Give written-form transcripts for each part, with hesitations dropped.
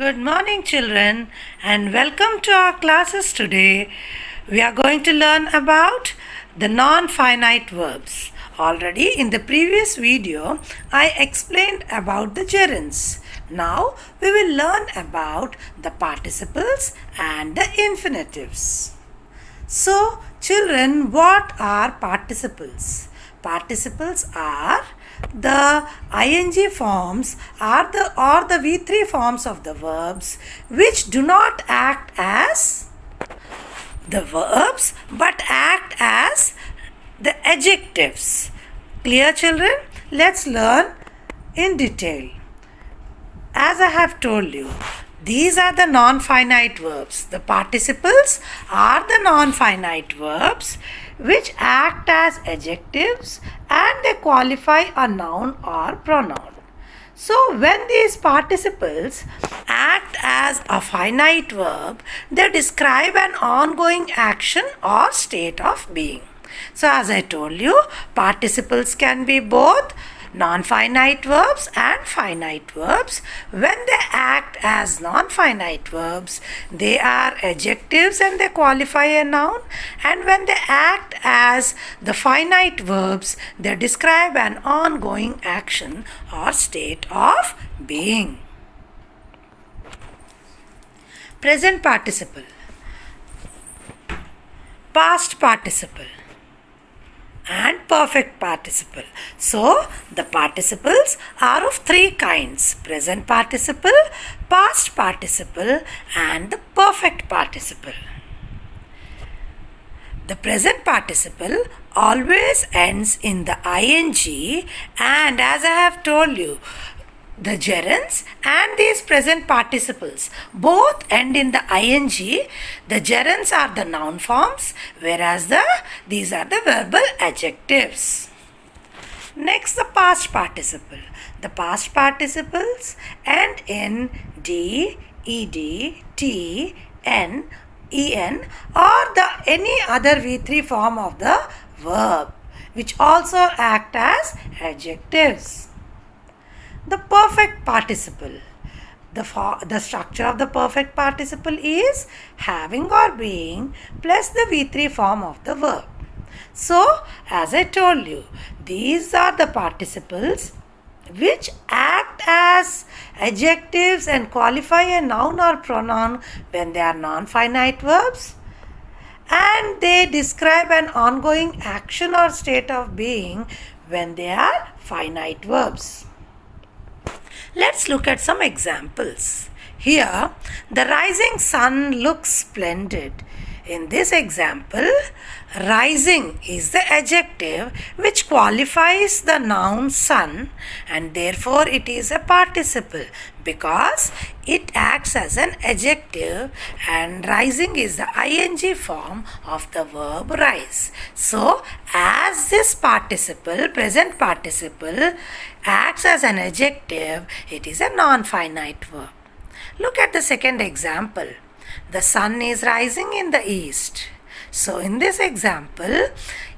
Good morning, children, and welcome to our classes today. We are going to learn about the non-finite verbs. Already in the previous video, I explained about the gerunds. Now we will learn about the participles and the infinitives. So, children, what are participles? Participles are the ing forms or the V3 forms of the verbs which do not act as the verbs but act as the adjectives. Clear, children? Let's learn in detail. As I have told you, these are the non-finite verbs. The participles are the non-finite verbs which act as adjectives and they qualify a noun or pronoun. So when these participles act as a finite verb, they describe an ongoing action or state of being. So as I told you, participles can be both non-finite verbs and finite verbs. When they act as non-finite verbs, they are adjectives and they qualify a noun. And when they act as the finite verbs, they describe an ongoing action or state of being. Present participle, past participle, and perfect participle. So, the participles are of three kinds: present participle, past participle, and the perfect participle. The present participle always ends in the ing, and as I have told you, the gerunds and these present participles both end in the ing. The gerunds are the noun forms, whereas these are the verbal adjectives. Next, the past participle. The past participles end in d, ed, t, n, en, or any other V3 form of the verb, which also act as adjectives. The perfect participle. The structure of the perfect participle is having or being plus the V3 form of the verb. So, as I told you, these are the participles which act as adjectives and qualify a noun or pronoun when they are non-finite verbs, and they describe an ongoing action or state of being when they are finite verbs. Let's look at some examples. Here, the rising sun looks splendid. In this example, rising is the adjective which qualifies the noun sun, and therefore it is a participle because it acts as an adjective, and rising is the ing form of the verb rise. So, as this participle, present participle, acts as an adjective, it is a non-finite verb. Look at the second example. The sun is rising in the east. So in this example,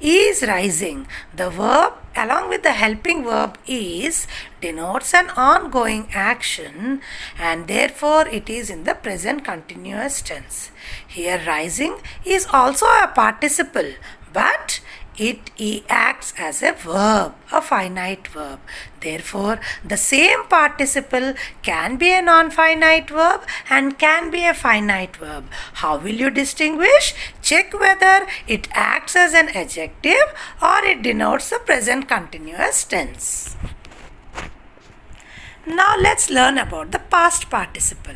is rising, the verb along with the helping verb is denotes an ongoing action, and therefore it is in the present continuous tense. Here rising is also a participle, but it acts as a verb, a finite verb. Therefore, the same participle can be a non-finite verb and can be a finite verb. How will you distinguish? Check whether it acts as an adjective or it denotes the present continuous tense. Now let's learn about the past participle.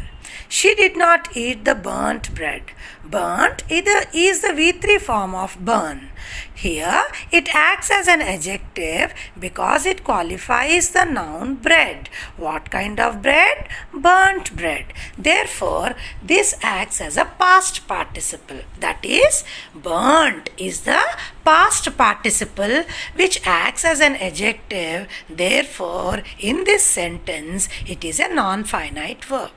She did not eat the burnt bread. Burnt is the V3 form of burn. Here, it acts as an adjective because it qualifies the noun bread. What kind of bread? Burnt bread. Therefore, this acts as a past participle. That is, burnt is the past participle which acts as an adjective. Therefore, in this sentence, it is a non-finite verb.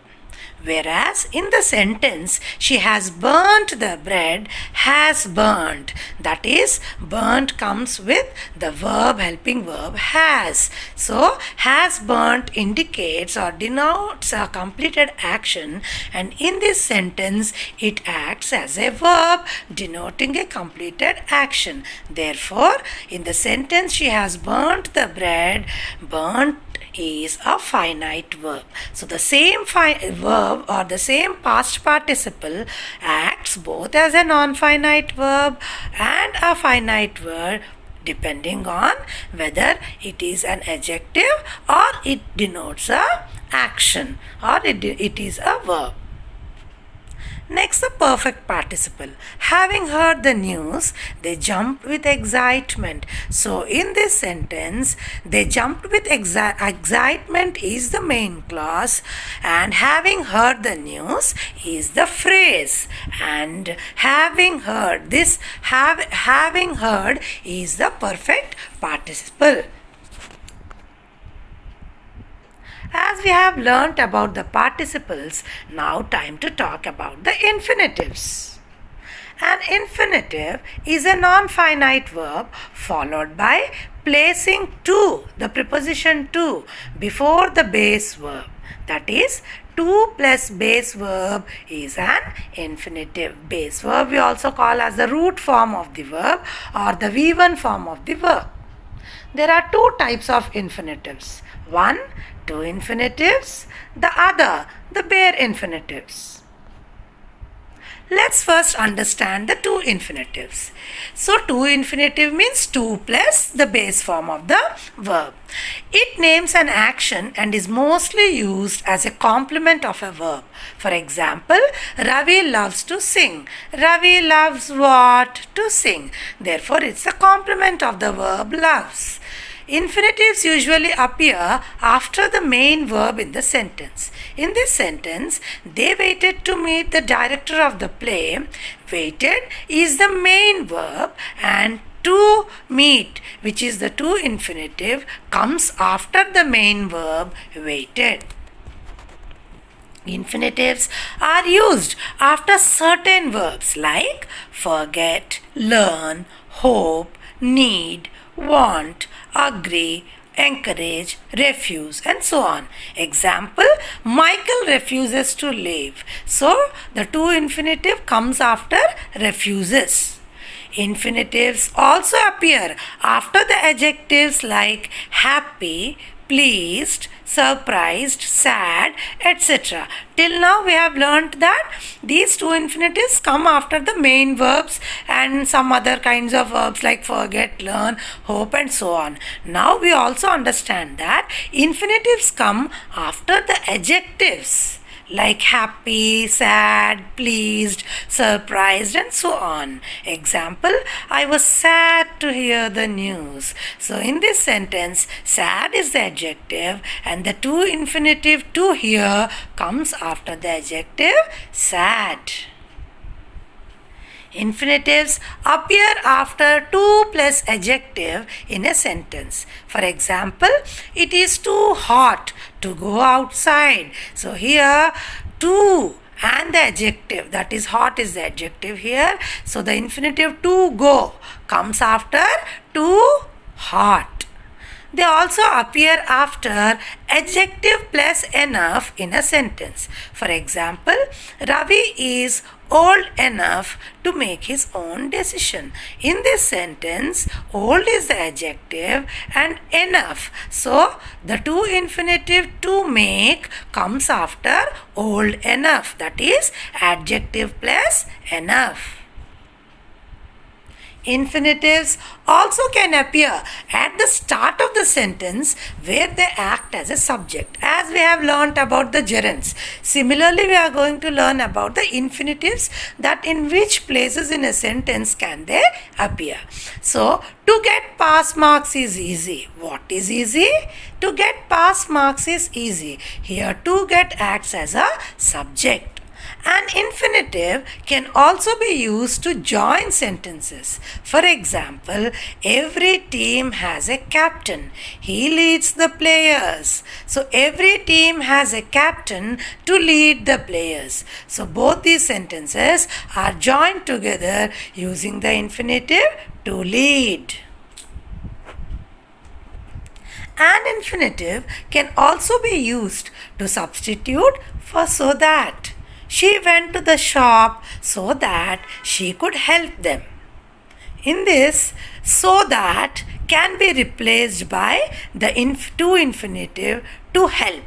Whereas in the sentence, she has burnt the bread, has burnt. That is, burnt comes with the verb, helping verb has. So, has burnt indicates or denotes a completed action, and in this sentence, it acts as a verb denoting a completed action. Therefore, in the sentence, she has burnt the bread, burnt is a finite verb. So the same verb or the same past participle acts both as a non-finite verb and a finite verb, depending on whether it is an adjective or it denotes a action or it is a verb. Next, the perfect participle. Having heard the news, they jumped with excitement. So, in this sentence, they jumped with excitement is the main clause, and having heard the news is the phrase. And having heard having heard is the perfect participle. As we have learnt about the participles, now time to talk about the infinitives. An infinitive is a non-finite verb followed by placing to, the preposition to, before the base verb. That is, to plus base verb is an infinitive. Base verb we also call as the root form of the verb or the V1 form of the verb. There are two types of infinitives. One, two infinitives, the other, the bare infinitives. Let's first understand the two infinitives. So, two infinitive means two plus the base form of the verb. It names an action and is mostly used as a complement of a verb. For example, Ravi loves to sing. Ravi loves what? To sing. Therefore, it's a complement of the verb loves. Infinitives usually appear after the main verb in the sentence. In this sentence, they waited to meet the director of the play. Waited is the main verb, and to meet, which is the to infinitive, comes after the main verb waited. Infinitives are used after certain verbs like forget, learn, hope, need, want, agree, encourage, refuse, and so on. Example, Michael refuses to leave. So, the to infinitive comes after refuses. Infinitives also appear after the adjectives like happy, pleased, surprised, sad, etc. Till now we have learnt that these two infinitives come after the main verbs and some other kinds of verbs like forget, learn, hope, and so on. Now we also understand that infinitives come after the adjectives like happy, sad, pleased, surprised, and so on. Example, I was sad to hear the news. So in this sentence, sad is the adjective and the to infinitive to hear comes after the adjective sad. Infinitives appear after to plus adjective in a sentence. For example, it is too hot to go outside. So here to and the adjective, that is hot is the adjective here. So the infinitive to go comes after to hot. They also appear after adjective plus enough in a sentence. For example, Ravi is old enough to make his own decision. In this sentence, old is the adjective and enough. So, the to infinitive to make comes after old enough. That is adjective plus enough. Infinitives also can appear at the start of the sentence where they act as a subject, as we have learnt about the gerunds. Similarly, we are going to learn about the infinitives, that in which places in a sentence can they appear. So, to get pass marks is easy. What is easy? To get pass marks is easy. Here, to get acts as a subject. An infinitive can also be used to join sentences. For example, every team has a captain. He leads the players. So every team has a captain to lead the players. So both these sentences are joined together using the infinitive to lead. An infinitive can also be used to substitute for so that. She went to the shop so that she could help them. In this, so that can be replaced by the to infinitive to help.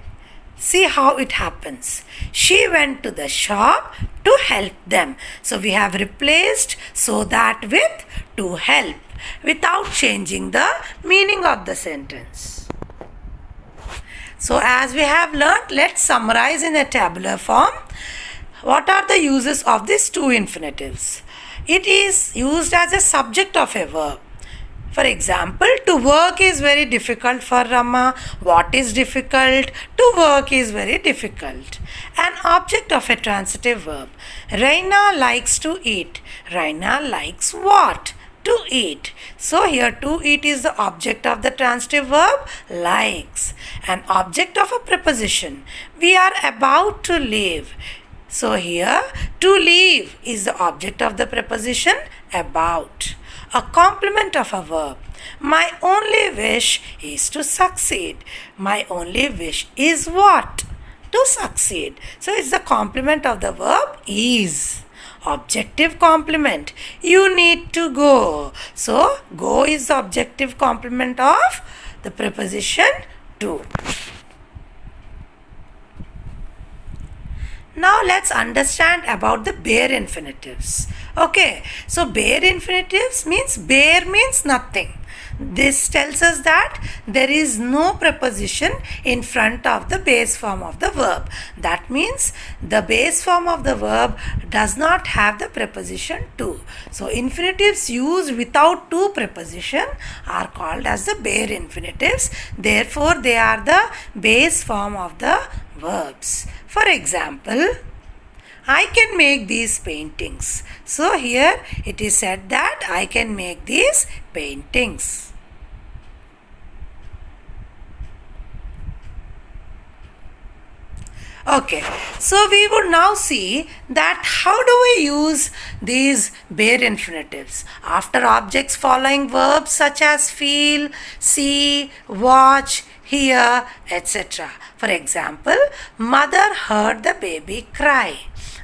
See how it happens. She went to the shop to help them. So we have replaced so that with to help without changing the meaning of the sentence. So as we have learnt, let's summarize in a tabular form. What are the uses of these two infinitives? It is used as a subject of a verb. For example, to work is very difficult for Rama. What is difficult? To work is very difficult. An object of a transitive verb. Raina likes to eat. Raina likes what? To eat. So here to eat is the object of the transitive verb likes. An object of a preposition. We are about to leave. So here to leave is the object of the preposition about. A complement of a verb. My only wish is to succeed. My only wish is what? To succeed. So it's the complement of the verb is. Objective complement. You need to go. So go is the objective complement of the preposition to. Now let's understand about the bare infinitives. Okay, so bare infinitives means bare means nothing. This tells us that there is no preposition in front of the base form of the verb. That means the base form of the verb does not have the preposition to. So infinitives used without to preposition are called as the bare infinitives. Therefore, they are the base form of the verbs. For example, I can make these paintings. So here it is said that I can make these paintings. Okay, so we would now see that how do we use these bare infinitives after objects following verbs such as feel, see, watch, hear, etc. For example, mother heard the baby cry.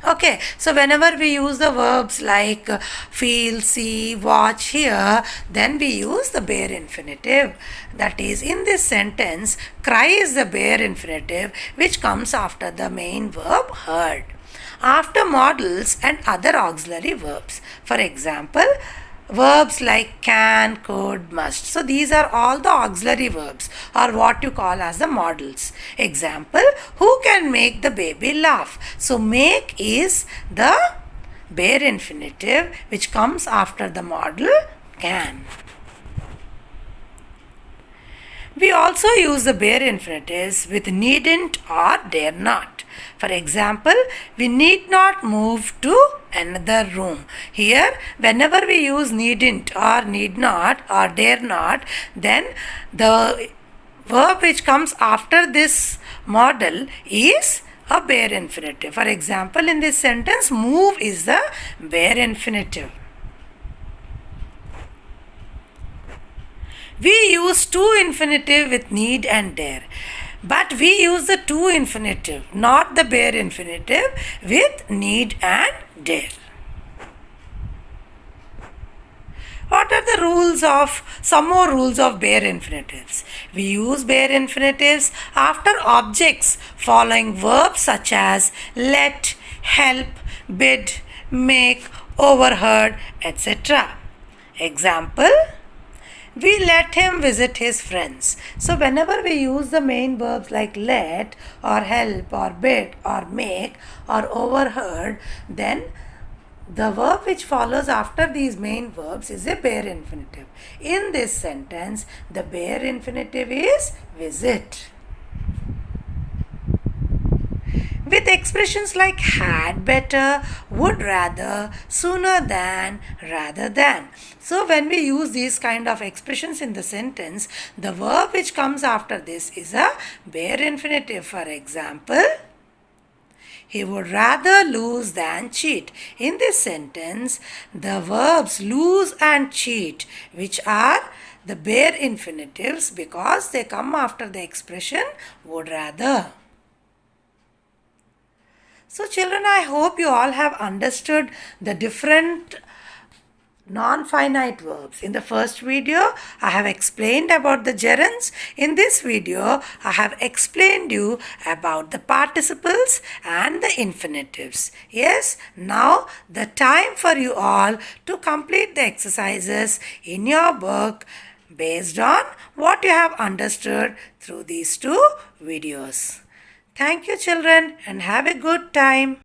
Okay, so whenever we use the verbs like feel, see, watch, hear, then we use the bare infinitive. That is, in this sentence, cry is the bare infinitive which comes after the main verb heard. After modals and other auxiliary verbs. For example, verbs like can, could, must. So these are all the auxiliary verbs or what you call as the modals. Example, who can make the baby laugh? So make is the bare infinitive which comes after the modal can. We also use the bare infinitives with needn't or dare not. For example, we need not move to another room. Here, whenever we use needn't or need not or dare not, then the verb which comes after this modal is a bare infinitive. For example, in this sentence, move is the bare infinitive. We use to infinitive with need and dare. But we use the to infinitive, not the bare infinitive, with need and dare. What are the rules of, some more rules of bare infinitives? We use bare infinitives after objects following verbs such as let, help, bid, make, overheard, etc. Example, we let him visit his friends. So whenever we use the main verbs like let or help or bid or make or overheard, then the verb which follows after these main verbs is a bare infinitive. In this sentence, the bare infinitive is visit. with expressions like had better, would rather, sooner than, rather than. So when we use these kind of expressions in the sentence, the verb which comes after this is a bare infinitive. For example, he would rather lose than cheat. In this sentence, the verbs lose and cheat, which are the bare infinitives because they come after the expression would rather. So children, I hope you all have understood the different non-finite verbs. In the first video, I have explained about the gerunds. In this video, I have explained you about the participles and the infinitives. Yes, now the time for you all to complete the exercises in your book based on what you have understood through these two videos. Thank you children and have a good time.